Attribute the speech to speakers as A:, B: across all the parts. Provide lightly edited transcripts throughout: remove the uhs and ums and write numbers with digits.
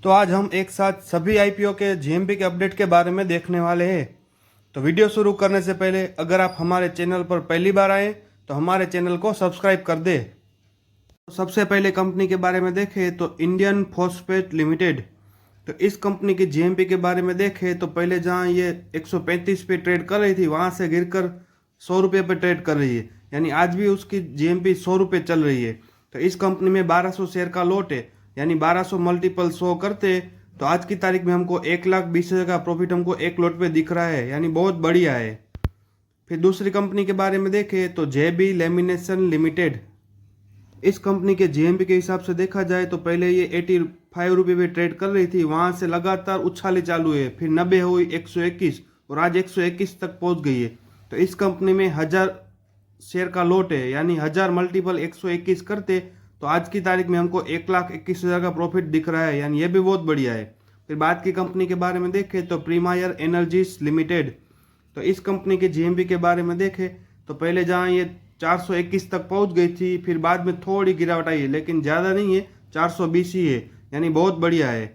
A: तो आज हम एक साथ सभी आईपीओ के जीएमपी के अपडेट के बारे में देखने वाले हैं। तो वीडियो शुरू करने से पहले अगर आप हमारे चैनल पर पहली बार आए तो हमारे चैनल को सब्सक्राइब कर दे। तो सबसे पहले कंपनी के बारे में देखें तो इंडियन फॉस्फेट लिमिटेड। तो इस कंपनी की जीएमपी के बारे में देखें तो पहले जहां ये 135 पे ट्रेड कर रही थी वहां से गिरकर 100 रुपये पे ट्रेड कर रही है, यानी आज भी उसकी जीएमपी 100 रुपये चल रही है। तो इस कंपनी में 1200 शेयर का लॉट है, यानी 1200 मल्टीपल 100 करते तो आज की तारीख में हमको 1,20,000 का प्रॉफिट हमको एक लॉट पे दिख रहा है, यानी बहुत बढ़िया है। फिर दूसरी कंपनी के बारे में देखें तो जेबी लेमिनेशन लिमिटेड। इस कंपनी के जीएमपी के हिसाब से देखा जाए तो पहले ये 85 रुपये पे ट्रेड कर रही थी, वहां से लगातार उछाले चालू है, फिर 90 हुई, 121 और आज 121 तक पहुंच गई है। तो इस कंपनी में 1000 शेयर का लॉट है, यानी 1000 मल्टीपल 121 करते तो आज की तारीख में हमको 1,21,000 का प्रॉफिट दिख रहा है, यानी ये भी बहुत बढ़िया है। फिर बात की कंपनी के बारे में देखें तो प्रीमायर एनर्जीज लिमिटेड। तो इस कंपनी के जीएमपी के बारे में देखें तो पहले जहां ये 421 तक पहुंच गई थी, फिर बाद में थोड़ी गिरावट आई है, लेकिन ज़्यादा नहीं है, 420 ही है, यानी बहुत बढ़िया है।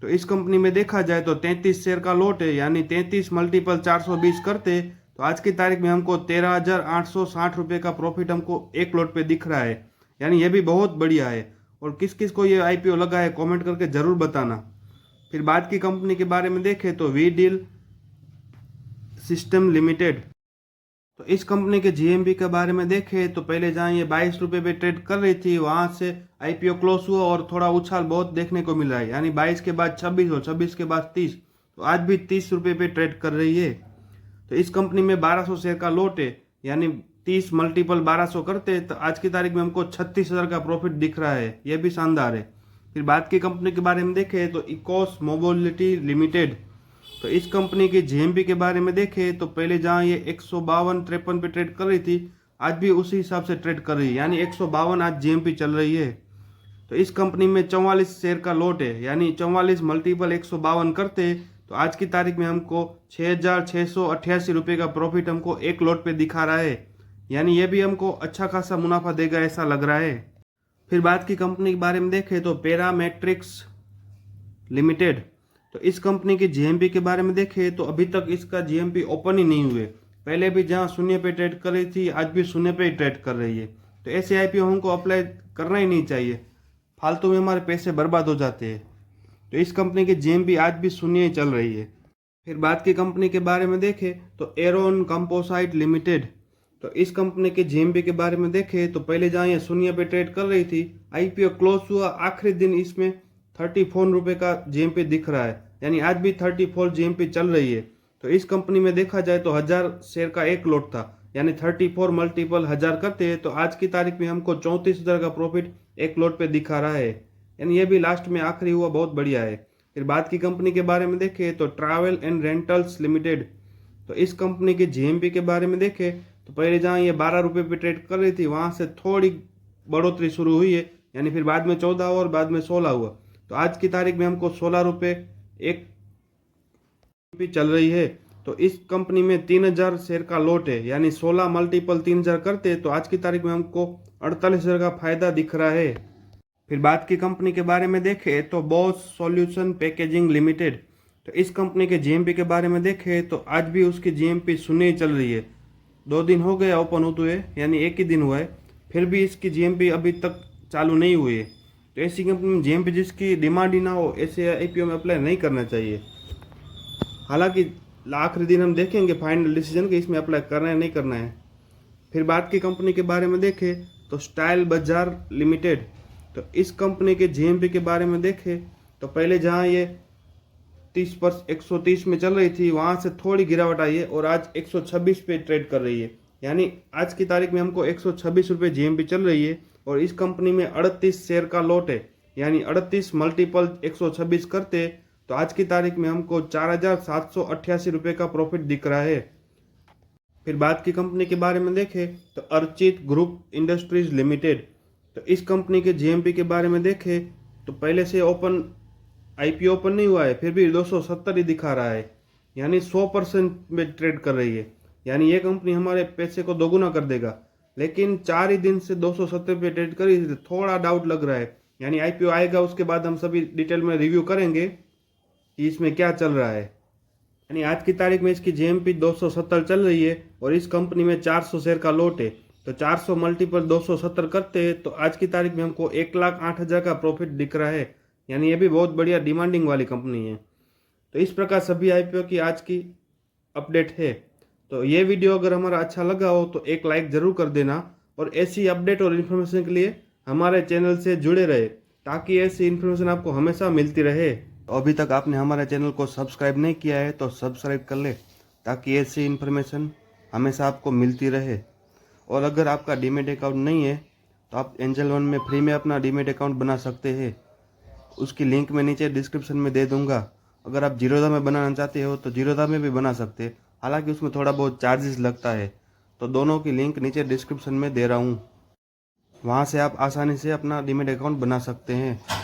A: तो इस कंपनी में देखा जाए तो 33 शेयर का लॉट है, यानी 33 मल्टीपल 420 करते तो आज की तारीख में हमको 13,860 रुपये का प्रॉफिट हमको एक लॉट पे दिख रहा है, यानी ये भी बहुत बढ़िया है। और किस किस को ये आईपीओ लगा है कमेंट करके ज़रूर बताना। फिर बात की कंपनी के बारे में देखें तो वी डील सिस्टम लिमिटेड। तो इस कंपनी के जीएमपी के बारे में देखें तो पहले जहां ये 22 रुपये पे ट्रेड कर रही थी वहां से आईपीओ क्लोज हुआ और थोड़ा उछाल बहुत देखने को मिल रहा है, यानी 22 के बाद 26 और 26 के बाद 30, तो आज भी 30 रुपये पे ट्रेड कर रही है। तो इस कंपनी में 1200 शेयर का लॉट है, यानी 30 मल्टीपल 1200 करते तो आज की तारीख में हमको 36,000 का प्रॉफिट दिख रहा है, यह भी शानदार है। फिर बात की कंपनी के बारे में देखें तो इकोस मोबिलिटी लिमिटेड। तो इस कंपनी के जीएमपी के बारे में देखें तो पहले जहां ये 152-53 पे ट्रेड कर रही थी, आज भी उसी हिसाब से ट्रेड कर रही है, यानी 152 आज जीएमपी चल रही है। तो इस कंपनी में 44 शेयर का लॉट है, यानी 44 मल्टीपल 152 करते तो आज की तारीख में हमको 6,688 रुपये का प्रॉफिट हमको एक लॉट पे दिखा रहा है, यानी ये भी हमको अच्छा खासा मुनाफा देगा ऐसा लग रहा है। फिर बात की कंपनी के बारे में देखें तो पैरामेट्रिक्स लिमिटेड। तो इस कंपनी की जीएमपी के बारे में देखें तो अभी तक इसका जीएमपी ओपन ही नहीं हुए, पहले भी जहां शून्य पे ट्रेड कर रही थी आज भी शून्य पे ही ट्रेड कर रही है। तो ऐसे आईपीओ हमको अप्लाई करना ही नहीं चाहिए, फालतू में हमारे पैसे बर्बाद हो जाते हैं। तो इस कंपनी की जीएमपी आज भी शून्य ही चल रही है। फिर बात की कंपनी के बारे में देखें तो एरोन कंपोसाइट लिमिटेड। तो इस कंपनी के जीएमपी के बारे में देखें तो पहले जहां ये शून्य पे ट्रेड कर रही थी, आईपीओ क्लोज हुआ आखिरी दिन इसमें 34 रुपये का जीएमपी दिख रहा है, यानी आज भी 34 जीएमपी चल रही है। तो इस कंपनी में देखा जाए तो 1000 शेयर का एक लॉट था, यानी 34 मल्टीपल 1000 करते हैं तो आज की तारीख में हमको 34,000 का प्रॉफिट एक लॉट पे दिखा रहा है, यानी ये भी लास्ट में आखिरी हुआ बहुत बढ़िया है। फिर बात की कंपनी के बारे में देखें तो ट्रैवल एंड रेंटल्स लिमिटेड। तो इस कंपनी के जीएमपी के बारे में देखें तो पहले जहाँ ये 12 रुपये पे ट्रेड कर रही थी वहाँ से थोड़ी बढ़ोतरी शुरू हुई है, यानी फिर बाद में 14 हुआ और बाद में 16 हुआ। तो आज की तारीख में हमको 16 रुपये एक भी चल रही है। तो इस कंपनी में 3,000 शेयर का लॉट है, यानी 16 मल्टीपल 3,000 करते तो आज की तारीख में हमको 48,000 का फायदा दिख रहा है। फिर बात की कंपनी के बारे में देखें तो बॉस सॉल्यूशन पैकेजिंग लिमिटेड। तो इस कंपनी के जीएमपी के बारे में देखें तो आज भी उसकी जीएमपी शून्य ही चल रही है, 2 दिन हो गए ओपन होते हुए, यानी एक ही दिन हुआ है, फिर भी इसकी जीएमपी अभी तक चालू नहीं हुई है। तो ऐसी कंपनी में जीएमपी जिसकी डिमांड ही ना हो ऐसे आईपीओ में अप्लाई नहीं करना चाहिए। हालांकि आखिरी दिन हम देखेंगे फाइनल डिसीजन कि इसमें अप्लाई करना है नहीं करना है। फिर बात की कंपनी के बारे में देखें तो स्टाइल बाजार लिमिटेड। तो इस कंपनी के जीएमपी के बारे में देखें तो पहले जहां ये 130 में चल रही थी वहां से थोड़ी गिरावट आई है और आज 126 पे ट्रेड कर रही है, यानी आज की तारीख में हमको 126 रुपये जीएमपी चल रही है। और इस कंपनी में 38 शेयर का लॉट है, यानी 38 मल्टीपल 126 करते तो आज की तारीख में हमको 4,788 रुपये का प्रॉफिट दिख रहा है। फिर बात की कंपनी के बारे में देखें तो अर्चित ग्रुप इंडस्ट्रीज लिमिटेड। तो इस कंपनी के जीएमपी के बारे में देखें तो पहले से आईपीओ ओपन नहीं हुआ है, फिर भी 270 ही दिखा रहा है, यानी 100% में ट्रेड कर रही है, यानी ये कंपनी हमारे पैसे को दोगुना कर देगा। लेकिन 4 ही दिन से 270 पे ट्रेड करी, थोड़ा डाउट लग रहा है यानी आईपीओ आएगा उसके बाद हम सभी डिटेल में रिव्यू करेंगे कि इसमें क्या चल रहा है। यानी आज की तारीख में इसकी जेएमपी 270 चल रही है और इस कंपनी में 400 शेयर का लॉट है। तो 400 मल्टीपल 270 करते हैं तो आज की तारीख में हमको 1,08,000 का प्रॉफिट दिख रहा है। यानी ये भी बहुत बढ़िया डिमांडिंग वाली कंपनी है। तो इस प्रकार सभी आईपीओ की आज की अपडेट है। तो ये वीडियो अगर हमारा अच्छा लगा हो तो एक लाइक ज़रूर कर देना और ऐसी अपडेट और इन्फॉर्मेशन के लिए हमारे चैनल से जुड़े रहे ताकि ऐसी इन्फॉर्मेशन आपको हमेशा मिलती रहे। अभी तक आपने हमारे चैनल को सब्सक्राइब नहीं किया है तो सब्सक्राइब कर ले ताकि ऐसी इन्फॉर्मेशन हमेशा आपको मिलती रहे। और अगर आपका डीमेट अकाउंट नहीं है तो आप एंजल वन में फ्री में अपना डीमेट अकाउंट बना सकते हैं। उसकी लिंक मैं नीचे डिस्क्रिप्शन में दे दूंगा। अगर आप जीरोधा में बनाना चाहते हो तो जीरोधा में भी बना सकते हैं, हालांकि उसमें थोड़ा बहुत चार्जेस लगता है। तो दोनों की लिंक नीचे डिस्क्रिप्शन में दे रहा हूँ, वहाँ से आप आसानी से अपना डीमेट अकाउंट बना सकते हैं।